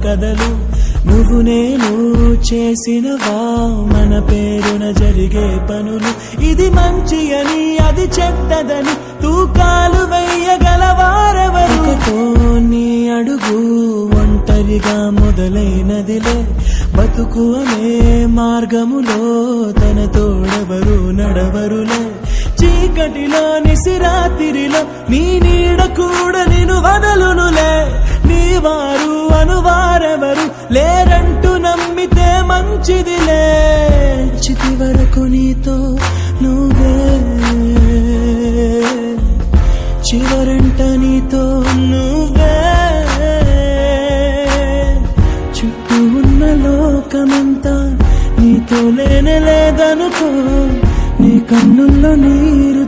కథలు నువ్వు నేను చేసినవా మన పేరున జరిగే పనులు ఇది మంచి అని అది చెడ్డదని తూకాలు వెయ్యగలవారెవరుతో నీ అడుగు ఒంటరిగా మొదలైనదిలే బతుకు అనే మార్గములో తన తోడెవరు నడవరులే చీకటిలో నిసిరాతిరిలో నీ నీడ కూడా నిన్ను వదలునులే నీ వారు అనువారెవరు లేరంటూ నమ్మితే మంచిదిలే చితి వరకు నీతో నువ్వే చివరంట నీతో నువ్వే చుట్టూ ఉన్న లోకమంతా నీతో లేనే లేదనుకో నీ కన్నుల్లో నీరు